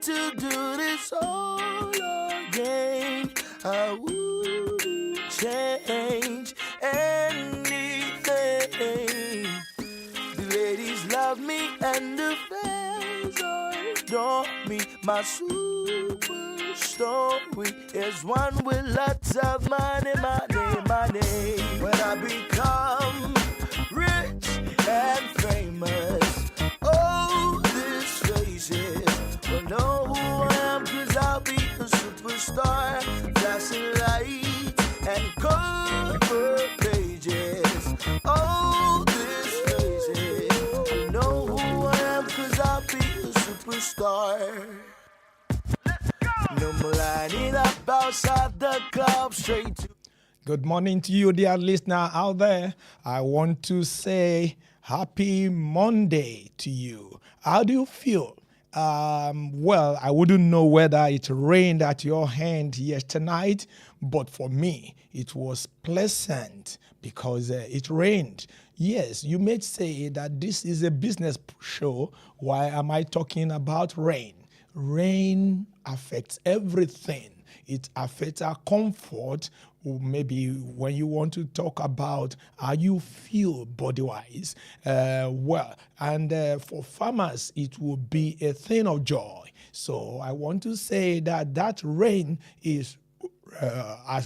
to do this all again. I wouldn't change anything. The ladies love me and the fans adore me. My super story is one with lots of money, money, money. When I become rich and famous, oh, this faces will know who I am, 'cause I'll be a superstar. Flashing lights and cover pages. Oh, this faces will know who I am, 'cause I'll be a superstar. No more lining up outside the club, straight to. Good morning to you, dear listener out there. I want to say happy Monday to you. How do you feel? Well, I wouldn't know whether it rained at your hand yesterday night, but for me, it was pleasant because it rained. Yes, you may say that this is a business show. Why am I talking about rain? Rain affects everything. It affects our comfort. Or maybe when you want to talk about how you feel body-wise. For farmers, it will be a thing of joy. So I want to say that rain has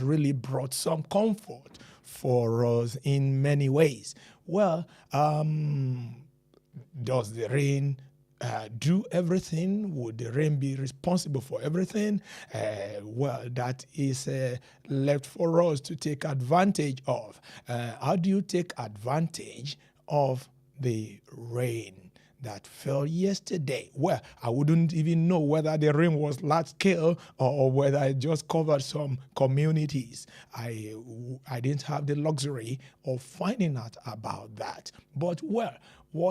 really brought some comfort for us in many ways. Well, does the rain do everything? Would the rain be responsible for everything? That is left for us to take advantage of. How do you take advantage of the rain that fell yesterday? Well, I wouldn't even know whether the rain was large scale or whether it just covered some communities. I didn't have the luxury of finding out about that. But what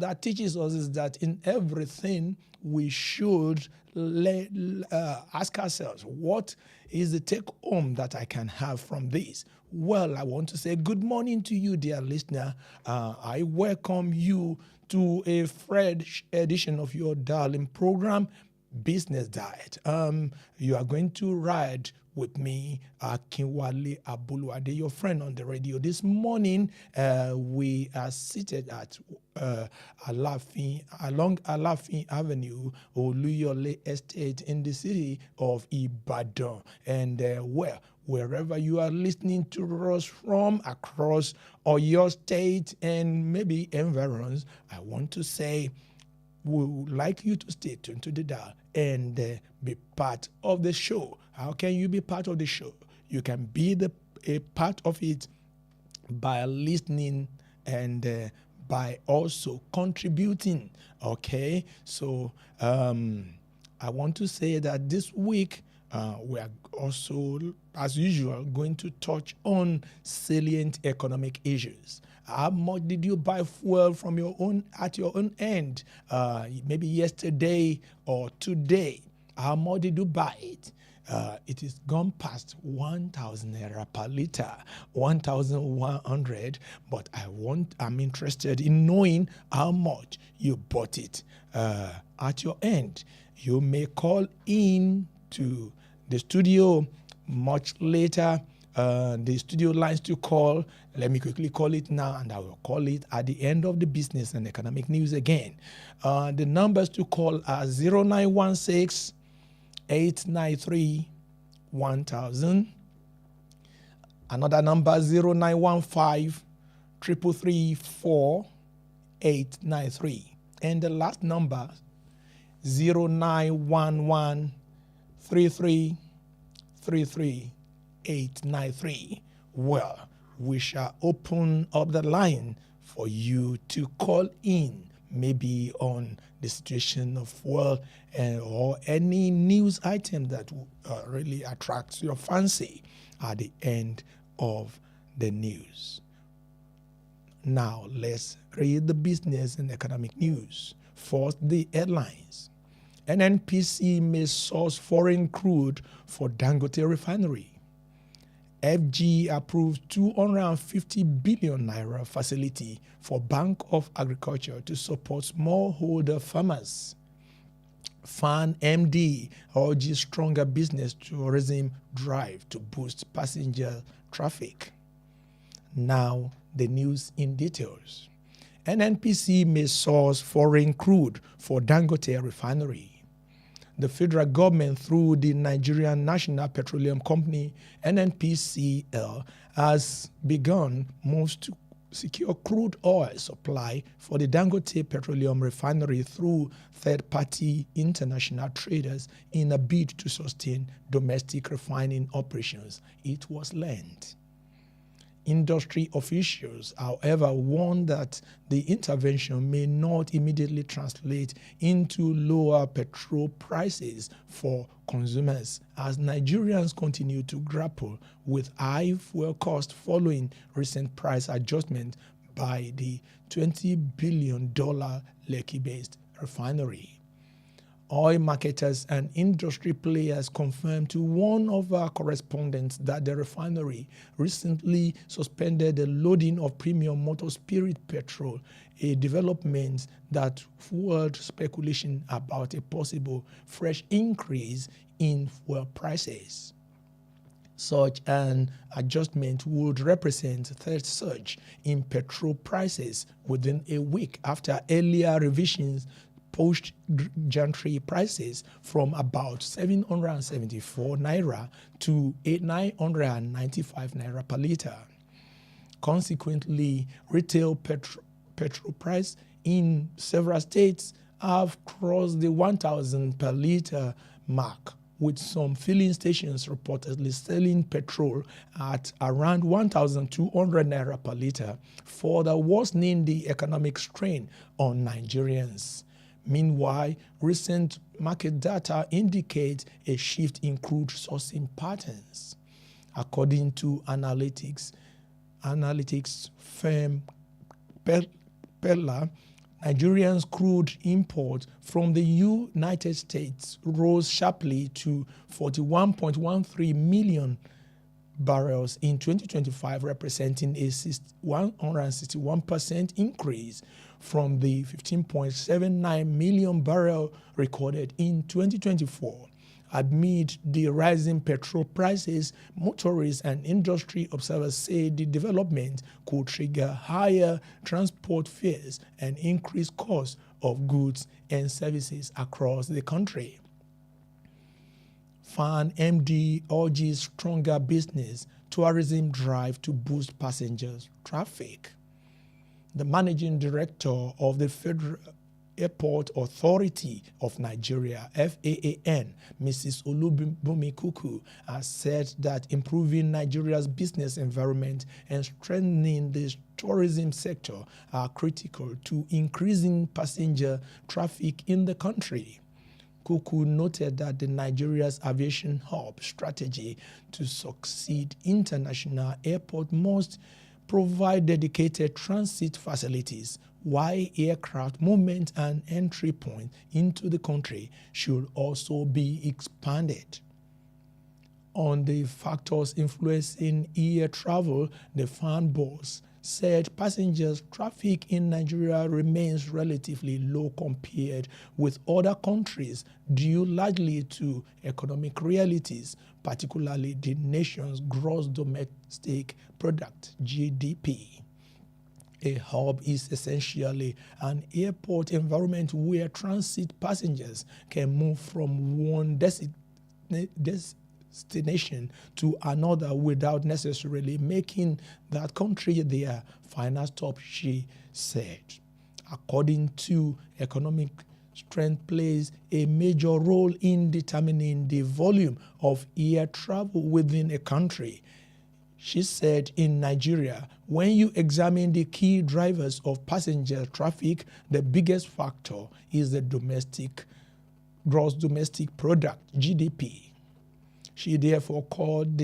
that teaches us is that in everything we should ask ourselves, what is the take home that I can have from this? Well, I want to say good morning to you, dear listener. I welcome you to a fresh edition of your darling program, Business Diet. You are going to ride with me, Akinwale Aboluwade, your friend on the radio. This morning, we are seated at along Alafin Avenue, Oluyole Estate in the city of Ibadan. And wherever you are listening to us from across your state and maybe environs, I want to say we would like you to stay tuned to the dial and be part of the show. How can you be part of the show? You can be a part of it by listening and by also contributing. Okay, so I want to say that this week we are also, as usual, going to touch on salient economic issues. How much did you buy fuel at your own end? Maybe yesterday or today. How much did you buy it? It is gone past 1,000 naira per liter, 1,100. But I'm interested in knowing how much you bought it at your end. You may call in to the studio much later. The studio lines to call, let me quickly call it now, and I will call it at the end of the business and economic news again. The numbers to call are 0916 893 1000. Another number 0915 333 4893. And the last number 0911 33 893. Well, we shall open up the line for you to call in, maybe on the situation of fuel or any news item that really attracts your fancy at the end of the news. Now, let's read the business and economic news. First, the headlines. NNPC may source foreign crude for Dangote refinery. FG approves 250 billion naira facility for Bank of Agriculture to support smallholder farmers. Fan MD urges stronger business tourism drive to boost passenger traffic. Now, the news in details. NNPC may source foreign crude for Dangote refinery. The federal government, through the Nigerian National Petroleum Company, NNPCL, has begun moves to secure crude oil supply for the Dangote Petroleum Refinery through third-party international traders in a bid to sustain domestic refining operations, it was learned. Industry officials, however, warn that the intervention may not immediately translate into lower petrol prices for consumers as Nigerians continue to grapple with high fuel costs following recent price adjustment by the $20 billion Lekki-based refinery. Oil marketers and industry players confirmed to one of our correspondents that the refinery recently suspended the loading of premium motor spirit petrol, a development that fueled speculation about a possible fresh increase in fuel prices. Such an adjustment would represent a third surge in petrol prices within a week after earlier revisions pushed gantry prices from about 774 naira to 995 naira per litre. Consequently, retail petrol price in several states have crossed the 1,000 per litre mark, with some filling stations reportedly selling petrol at around 1,200 naira per litre, further worsening the economic strain on Nigerians. Meanwhile, recent market data indicate a shift in crude sourcing patterns. According to analytics firm Pella, Nigerians' crude import from the United States rose sharply to 41.13 million barrels in 2025, representing a 161% increase from the 15.79 million barrel recorded in 2024. Amid the rising petrol prices, motorists and industry observers say the development could trigger higher transport fares and increased costs of goods and services across the country. Fan MD urges stronger business tourism drive to boost passengers traffic. The managing director of the Federal Airport Authority of Nigeria, FAAN, Mrs. Olubunmi Kuku, has said that improving Nigeria's business environment and strengthening the tourism sector are critical to increasing passenger traffic in the country. Kuku noted that the Nigeria's aviation hub strategy to succeed international airport must provide dedicated transit facilities, while aircraft movement and entry points into the country should also be expanded. On the factors influencing air travel, the fan boss said passengers traffic in Nigeria remains relatively low compared with other countries due largely to economic realities, particularly the nation's gross domestic product, GDP. A hub is essentially an airport environment where transit passengers can move from one destination to another without necessarily making that country their final stop, she said. According to economic strength plays a major role in determining the volume of air travel within a country. She said in Nigeria, when you examine the key drivers of passenger traffic, the biggest factor is the gross domestic product, GDP. She therefore called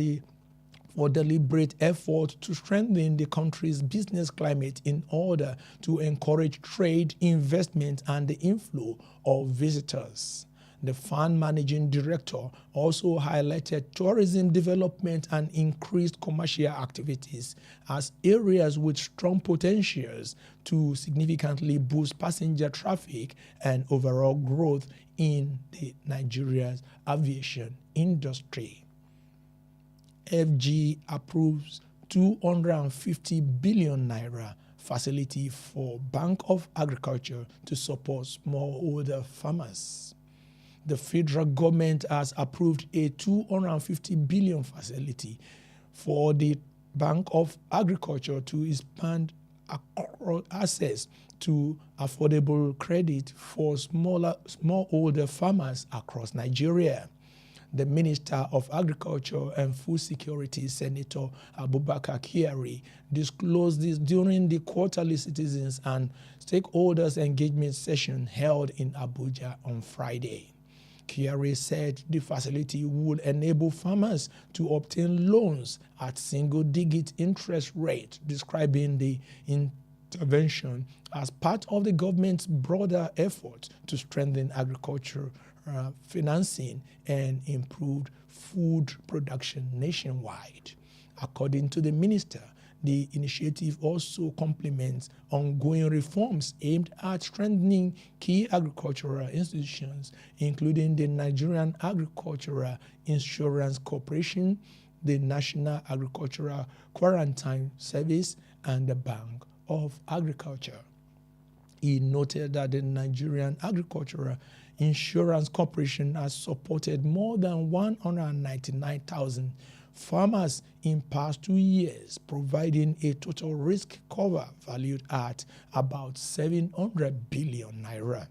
for deliberate effort to strengthen the country's business climate in order to encourage trade, investment, and the inflow of visitors. The fund managing director also highlighted tourism development and increased commercial activities as areas with strong potentials to significantly boost passenger traffic and overall growth in the Nigeria's aviation industry. FG approves 250 billion naira facility for Bank of Agriculture to support smallholder farmers. The federal government has approved a 250 billion facility for the Bank of Agriculture to expand access to affordable credit for smallholder farmers across Nigeria. The Minister of Agriculture and Food Security, Senator Abubakar Kyari, disclosed this during the quarterly citizens and stakeholders engagement session held in Abuja on Friday. Kyari said the facility would enable farmers to obtain loans at single-digit interest rate, describing the intervention as part of the government's broader effort to strengthen agriculture financing and improved food production nationwide. According to the minister, the initiative also complements ongoing reforms aimed at strengthening key agricultural institutions, including the Nigerian Agricultural Insurance Corporation, the National Agricultural Quarantine Service, and the Bank of Agriculture. He noted that the Nigerian Agricultural Insurance Corporation has supported more than 199,000 farmers in past 2 years, providing a total risk cover valued at about 700 billion naira.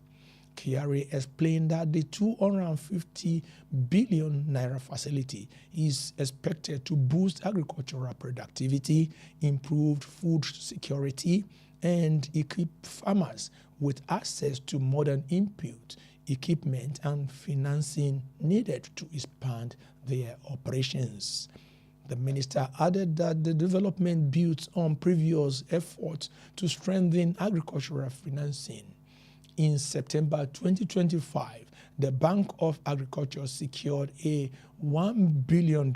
Kyari explained that the 250 billion naira facility is expected to boost agricultural productivity, improve food security, and equip farmers with access to modern input, equipment, and financing needed to expand their operations. The minister added that the development builds on previous efforts to strengthen agricultural financing. In September 2025, the Bank of Agriculture secured a $1 billion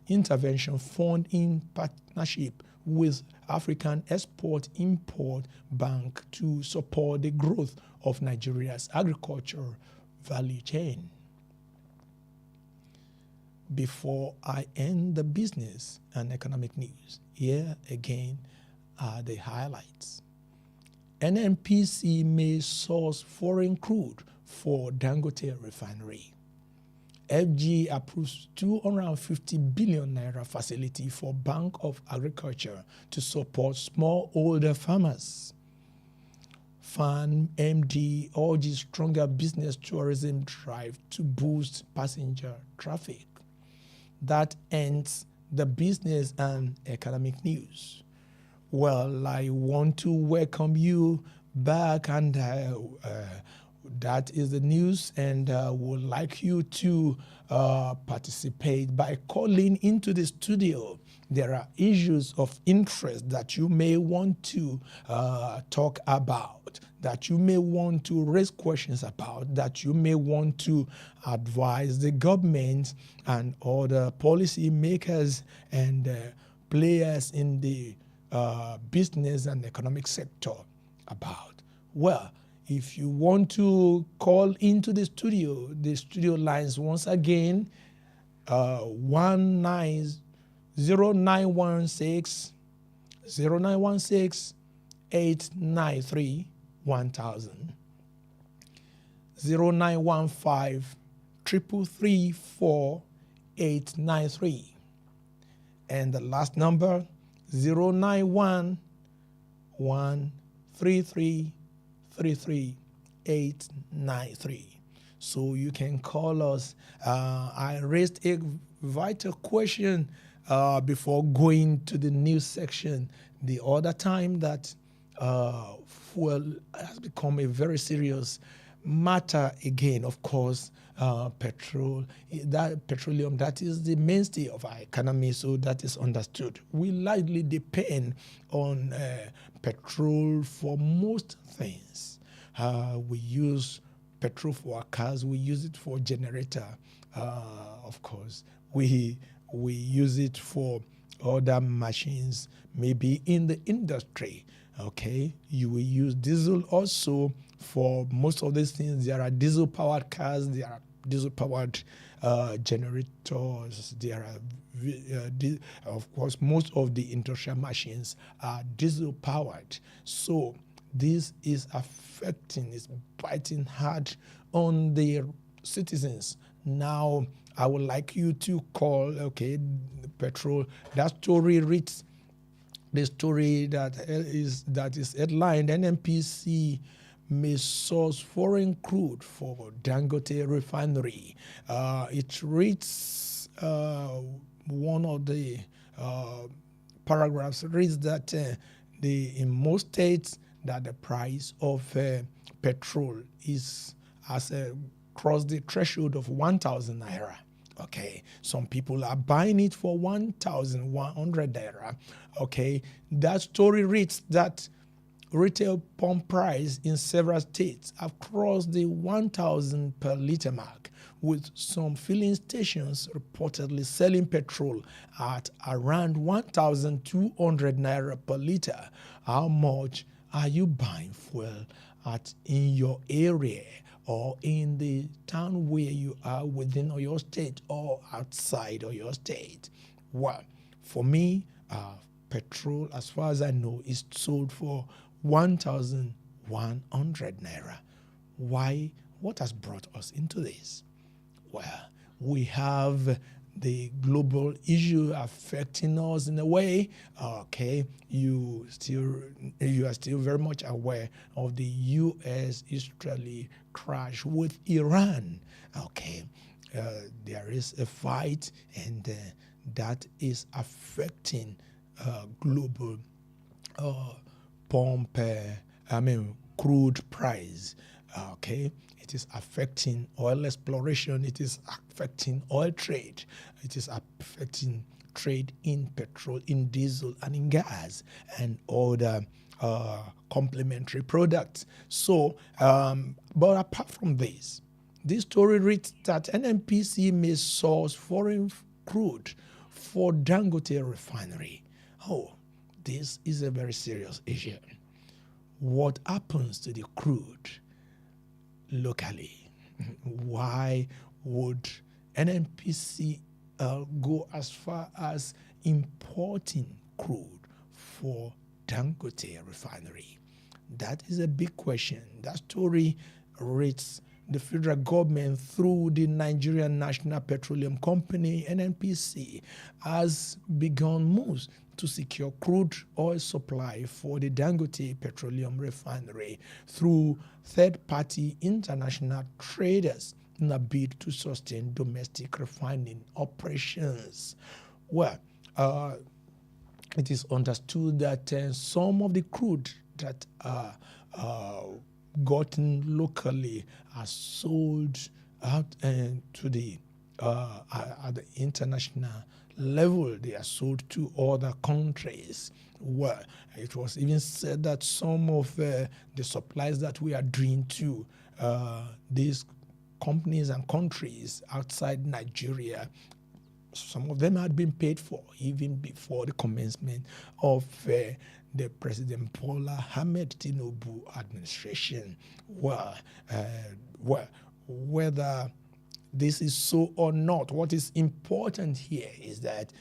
intervention fund in partnership with African Export-Import Bank to support the growth of Nigeria's agriculture value chain. Before I end the business and economic news, here again are the highlights. NNPC may source foreign crude for Dangote refinery. FG approves 250 billion naira facility for Bank of Agriculture to support smallholder farmers. FAN MD urges stronger business tourism drive to boost passenger traffic. That ends the business and economic news. Well, I want to welcome you back, and that is the news, and would like you to participate by calling into the studio. There are issues of interest that you may want to talk about, that you may want to raise questions about, that you may want to advise the government and other policy makers and players in the business and economic sector about. Well, if you want to call into the studio lines once again, 0916 893 1000, 0915 333 893, and the last number 091 133 893. So you can call us. I raised a vital question before going to the news section the other time that fuel has become a very serious matter again. Of course, petroleum, that is the mainstay of our economy, so that is understood. We largely depend on petrol for most things. We use petrol for our cars. We use it for generator, of course. We use it for other machines, maybe in the industry. Okay, you will use diesel also for most of these things. There are diesel-powered cars. There are diesel-powered generators. There are, of course, most of the industrial machines are diesel-powered. So this is affecting, it's biting hard on the citizens. Now, I would like you to call, the petrol. That story reads, the story that is headlined, NNPC may source foreign crude for Dangote refinery. It reads, one of the paragraphs reads that in most states that the price of petrol has crossed the threshold of 1,000 naira. Okay, some people are buying it for 1,100 naira. Okay, that story reads that retail pump price in several states have crossed the 1,000 per liter mark, with some filling stations reportedly selling petrol at around 1,200 naira per liter. How much are you buying fuel at in your area, or in the town where you are within your state or outside of your state? Well, for me, petrol, as far as I know, is sold for 1,100 naira. Why? What has brought us into this? Well, we have the global issue affecting us in a way. Okay, you are still very much aware of the U.S.-Israeli crash with Iran. Okay, there is a fight, and that is affecting global crude price. Okay, it is affecting oil exploration. It is affecting oil trade. It is affecting trade in petrol, in diesel, and in gas, and other complementary products. So, but apart from this story reads that NNPC may source foreign crude for Dangote refinery. Oh, this is a very serious issue. What happens to the crude locally? Why would NNPC go as far as importing crude for Dangote refinery? That is a big question. That story reads the federal government, through the Nigerian National Petroleum Company, NNPC, has begun moves to secure crude oil supply for the Dangote Petroleum Refinery through third-party international traders in a bid to sustain domestic refining operations. Well, it is understood that some of the crude that are gotten locally are sold out to the at the international level. They are sold to other countries. Well, it was even said that some of the supplies that we are doing to these companies and countries outside Nigeria, some of them had been paid for even before the commencement of the President Bola Ahmed Tinubu administration. Well, whether this is so or not, what is important here is that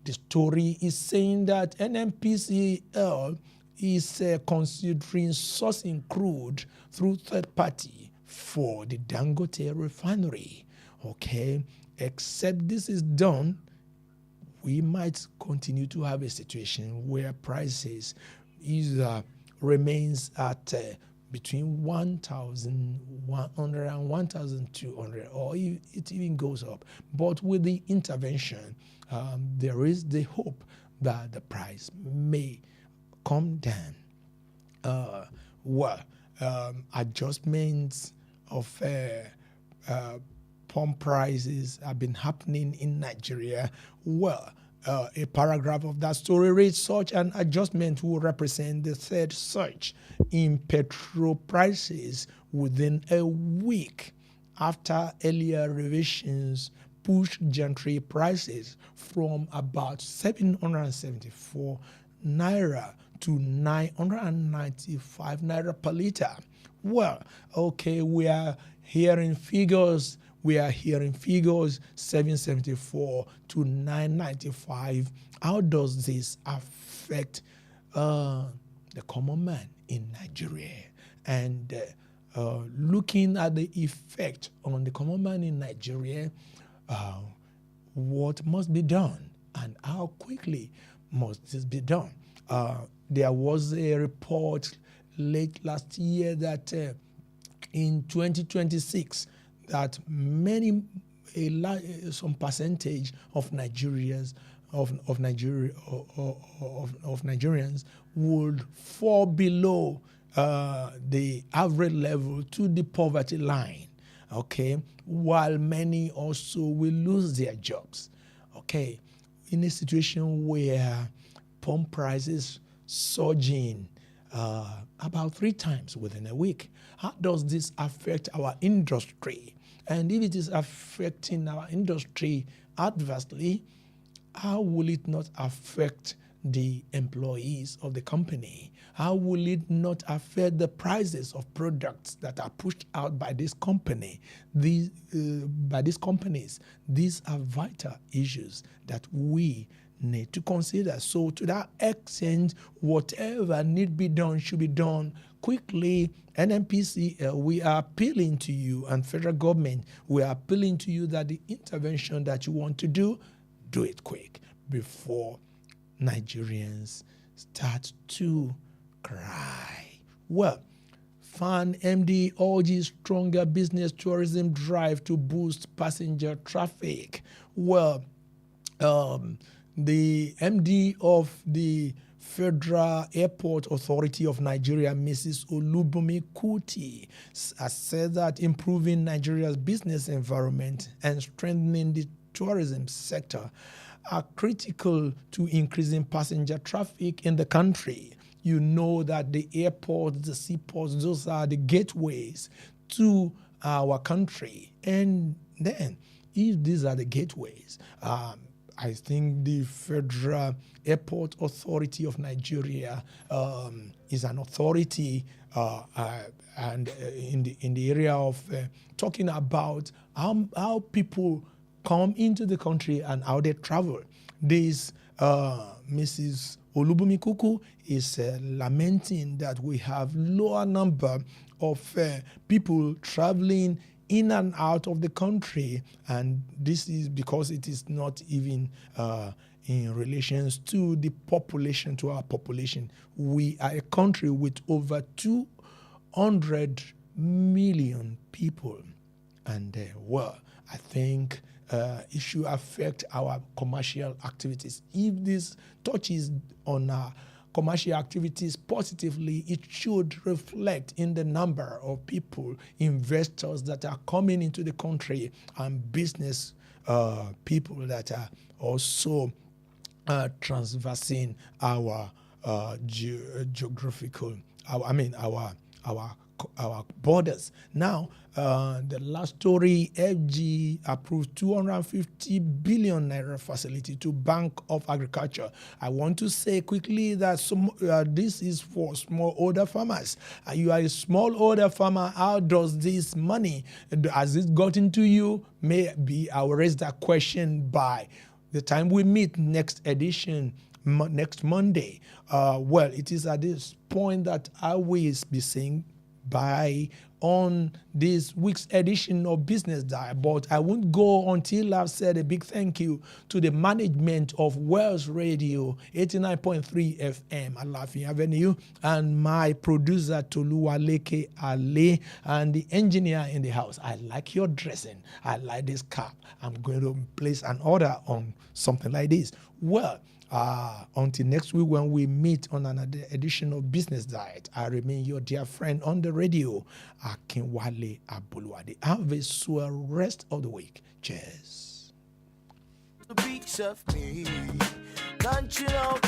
the story is saying that NNPCL is considering sourcing crude through third party for the Dangote refinery. Okay, except this is done, we might continue to have a situation where prices either remains at between 1,100 and 1,200, or it even goes up. But with the intervention, there is the hope that the price may come down. Adjustments of pump prices have been happening in Nigeria. Well, a paragraph of that story reads, such an adjustment will represent the third surge in petrol prices within a week after earlier revisions pushed gentry prices from about 774 naira to 995 naira per liter. Well, okay, we are hearing figures 774 to 995. How does this affect the common man in Nigeria? And looking at the effect on the common man in Nigeria, what must be done and how quickly must this be done? There was a report late last year that in 2026 that some percentage of Nigerians would fall below the average level to the poverty line. Okay, while many also will lose their jobs. Okay, in a situation where pump prices surging about 3 times within a week, how does this affect our industry? And if it is affecting our industry adversely, how will it not affect the employees of the company? How will it not affect the prices of products that are pushed out by this company? By these companies, these are vital issues that we need to consider. So to that extent, whatever need be done should be done quickly. NNPCL, we are appealing to you, and federal government, we are appealing to you that the intervention that you want to do it quick before Nigerians start to cry. Well, FAN MD urges stronger business tourism drive to boost passenger traffic. Well, the MD of the Federal Airport Authority of Nigeria, Mrs. Olubunmi Kuti, has said that improving Nigeria's business environment and strengthening the tourism sector are critical to increasing passenger traffic in the country. You know that the airports, the seaports, those are the gateways to our country. And then, if these are the gateways, I think the Federal Airport Authority of Nigeria is an authority and in the area of talking about how people come into the country and how they travel. This Mrs. Olubunmi Kuku is lamenting that we have lower number of people traveling in and out of the country, and this is because it is not even in relations to the population, to our population. We are a country with over 200 million people, and I think it should affect our commercial activities. If this touches on our commercial activities positively, it should reflect in the number of people, investors that are coming into the country, and business people that are also transversing our geographical, our borders. Now, the last story, FG approved 250 billion naira facility to Bank of Agriculture. I want to say quickly that this is for smallholder farmers. You are a smallholder farmer. How does this money, has it gotten to you? Maybe I'll raise that question by the time we meet next edition, next Monday. Well, it is at this point that I will be saying bye on this week's edition of Business Diet, but I won't go until I've said a big thank you to the management of Wells Radio 89.3 FM at Laughing Avenue, and my producer Toluwaleke Ale, and the engineer in the house. I like your dressing. I like this cap. I'm going to place an order on something like this. Well, until next week when we meet on another edition of Business Diet, I remain your dear friend on the radio, Akinwale Aboluwade. Have a swell rest of the week. Cheers. The beach of me, don't you know?